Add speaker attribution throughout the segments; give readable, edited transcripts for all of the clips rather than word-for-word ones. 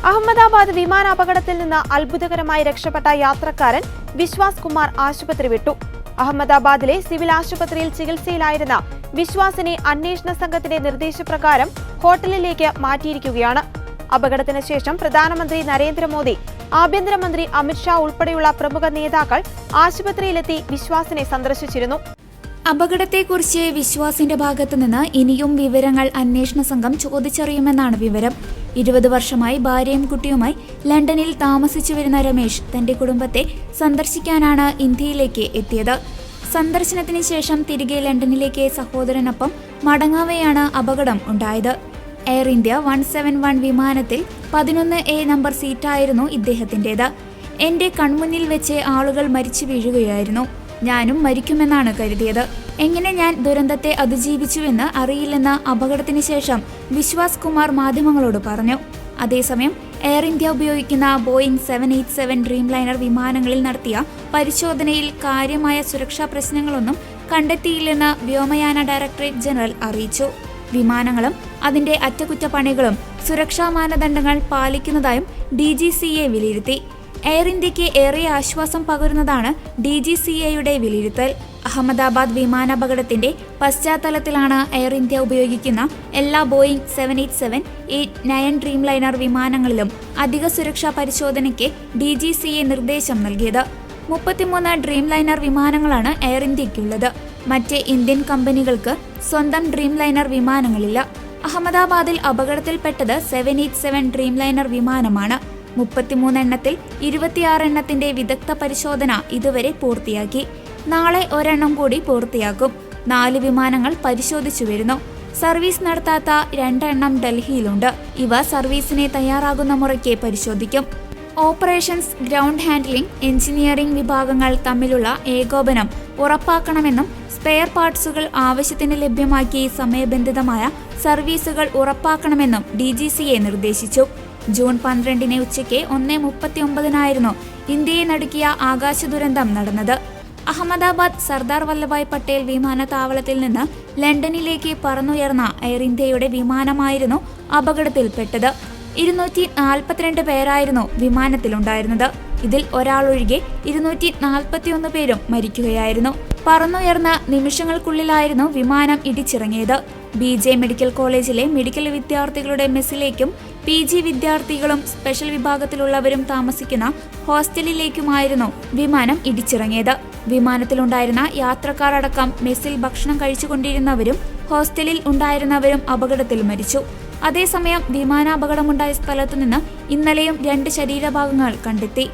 Speaker 1: അഹമ്മദാബാദ് വിമാനാപകടത്തിൽ നിന്ന് അത്ഭുതകരമായി രക്ഷപ്പെട്ട യാത്രക്കാരൻ വിശ്വാസ് കുമാർ ആശുപത്രി വിട്ടു. അഹമ്മദാബാദിലെ സിവിൽ ആശുപത്രിയിൽ ചികിത്സയിലായിരുന്ന വിശ്വാസിനെ അന്വേഷണ സംഘത്തിന്റെ നിർദ്ദേശപ്രകാരം ഹോട്ടലിലേക്ക് മാറ്റിയിരിക്കുകയാണ്. അപകടത്തിന് ശേഷം പ്രധാനമന്ത്രി നരേന്ദ്രമോദി, ആഭ്യന്തരമന്ത്രി അമിത്ഷാ ഉൾപ്പെടെയുള്ള പ്രമുഖ നേതാക്കൾ ആശുപത്രിയിലെത്തി വിശ്വാസിനെ സന്ദർശിച്ചിരുന്നു.
Speaker 2: അപകടത്തെക്കുറിച്ച് വിശ്വാസിന്റെ ഭാഗത്തുനിന്ന് ഇനിയും വിവരങ്ങൾ അന്വേഷണ സംഘം ചോദിച്ചറിയുമെന്നാണ് വിവരം. 20 വർഷമായി ഭാര്യയും കുട്ടിയുമായി ലണ്ടനിൽ താമസിച്ചു വരുന്ന രമേശ് തന്റെ കുടുംബത്തെ സന്ദർശിക്കാനാണ് ഇന്ത്യയിലേക്ക് എത്തിയത്. സന്ദർശനത്തിന് ശേഷം തിരികെ ലണ്ടനിലേക്ക് സഹോദരനൊപ്പം മടങ്ങവെയാണ് അപകടം ഉണ്ടായത്. എയർ ഇന്ത്യ 171 വിമാനത്തിൽ 11A നമ്പർ സീറ്റായിരുന്നു ഇദ്ദേഹത്തിൻ്റെത്. എന്റെ കൺമുന്നിൽ വെച്ച് ആളുകൾ മരിച്ചു വീഴുകയായിരുന്നു. ഞാനും മരിക്കുമെന്നാണ് കരുതിയത്. എങ്ങനെ ഞാൻ ദുരന്തത്തെ അതിജീവിച്ചുവെന്ന് അറിയില്ലെന്ന് അപകടത്തിന് ശേഷം വിശ്വാസ് കുമാർ മാധ്യമങ്ങളോട് പറഞ്ഞു. അതേസമയം എയർ ഇന്ത്യ ഉപയോഗിക്കുന്ന ബോയിങ് 787 ഡ്രീംലൈനർ വിമാനങ്ങളിൽ നടത്തിയ പരിശോധനയിൽ കാര്യമായ സുരക്ഷാ പ്രശ്നങ്ങളൊന്നും കണ്ടെത്തിയില്ലെന്ന് വ്യോമയാന ഡയറക്ടറേറ്റ് ജനറൽ അറിയിച്ചു. വിമാനങ്ങളും അതിന്റെ അറ്റകുറ്റപ്പണികളും സുരക്ഷാ മാനദണ്ഡങ്ങൾ പാലിക്കുന്നതായും DGCA വിലയിരുത്തി. എയർ ഇന്ത്യക്ക് ഏറെ ആശ്വാസം പകരുന്നതാണ് DGCAയുടെ വിലയിരുത്തൽ. അഹമ്മദാബാദ് വിമാനാപകടത്തിന്റെ പശ്ചാത്തലത്തിലാണ് എയർ ഇന്ത്യ ഉപയോഗിക്കുന്ന എല്ലാ ബോയിങ് 787, 8, 9 ഡ്രീംലൈനർ വിമാനങ്ങളിലും അധിക സുരക്ഷാ പരിശോധനയ്ക്ക് DGCA നിർദ്ദേശം നൽകിയത്. 33 ഡ്രീംലൈനർ വിമാനങ്ങളാണ് എയർ ഇന്ത്യക്കുള്ളത്. മറ്റ് ഇന്ത്യൻ കമ്പനികൾക്ക് സ്വന്തം ഡ്രീംലൈനർ വിമാനങ്ങളില്ല. അഹമ്മദാബാദിൽ അപകടത്തിൽപ്പെട്ടത് 787 ഡ്രീംലൈനർ വിമാനമാണ്. 33 എണ്ണത്തിൽ 26 എണ്ണത്തിന്റെ വിദഗ്ധ പരിശോധന ഇതുവരെ പൂർത്തിയാക്കി. നാളെ ഒരെണ്ണം കൂടി പൂർത്തിയാക്കും. 4 വിമാനങ്ങൾ പരിശോധിച്ചു വരുന്നു. സർവീസ് നടത്താത്ത 2 എണ്ണം ഡൽഹിയിലുണ്ട്. ഇവ സർവീസിനെ തയ്യാറാകുന്ന മുറയ്ക്ക് പരിശോധിക്കും. ഓപ്പറേഷൻസ്, ഗ്രൗണ്ട് ഹാൻഡ്ലിംഗ്, എഞ്ചിനീയറിംഗ് വിഭാഗങ്ങൾ തമ്മിലുള്ള ഏകോപനം ഉറപ്പാക്കണമെന്നും സ്പെയർ പാർട്സുകൾ ആവശ്യത്തിന് ലഭ്യമാക്കി സമയബന്ധിതമായ സർവീസുകൾ ഉറപ്പാക്കണമെന്നും DGCA നിർദ്ദേശിച്ചു. ജൂൺ 12 ഉച്ചയ്ക്ക് 1:39 ഇന്ത്യയെ നടുക്കിയ ആകാശ ദുരന്തം നടന്നത്. അഹമ്മദാബാദ് സർദാർ വല്ലഭായ് പട്ടേൽ വിമാനത്താവളത്തിൽ നിന്ന് ലണ്ടനിലേക്ക് പറന്നുയർന്ന എയർ ഇന്ത്യയുടെ വിമാനമായിരുന്നു അപകടത്തിൽപ്പെട്ടത്. 242 പേരായിരുന്നു വിമാനത്തിലുണ്ടായിരുന്നത്. ഇതിൽ ഒരാളൊഴികെ 241 പേരും മരിക്കുകയായിരുന്നു. പറന്നുയർന്ന നിമിഷങ്ങൾക്കുള്ളിലായിരുന്നു വിമാനം ഇടിച്ചിറങ്ങിയത്. BJ മെഡിക്കൽ കോളേജിലെ മെഡിക്കൽ വിദ്യാർത്ഥികളുടെ മെസ്സിലേക്കും PG വിദ്യാർത്ഥികളും സ്പെഷ്യൽ വിഭാഗത്തിലുള്ളവരും താമസിക്കുന്ന ഹോസ്റ്റലിലേക്കുമായിരുന്നു വിമാനം ഇടിച്ചിറങ്ങിയത്. വിമാനത്തിലുണ്ടായിരുന്ന യാത്രക്കാർ അടക്കം മെസ്സിൽ ഭക്ഷണം കഴിച്ചുകൊണ്ടിരുന്നവരും ഹോസ്റ്റലിൽ ഉണ്ടായിരുന്നവരും അപകടത്തിൽ മരിച്ചു. അതേസമയം വിമാനാപകടമുണ്ടായ സ്ഥലത്തുനിന്ന് ഇന്നലെയും 2 ശരീരഭാഗങ്ങൾ കണ്ടെത്തി.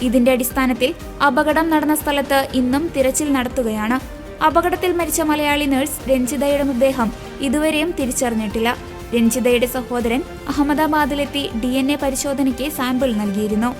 Speaker 2: ഇതിന്റെ അടിസ്ഥാനത്തിൽ അപകടം നടന്ന സ്ഥലത്ത് ഇന്നും തിരച്ചിൽ നടത്തുകയാണ്. അപകടത്തിൽ മരിച്ച മലയാളി നഴ്സ് രഞ്ജിതയുടെ മൃതദേഹം ഇതുവരെയും തിരിച്ചറിഞ്ഞിട്ടില്ല. രഞ്ജിതയുടെ സഹോദരൻ അഹമ്മദാബാദിലെത്തി DNA പരിശോധനയ്ക്ക് സാമ്പിൾ നൽകിയിരുന്നു.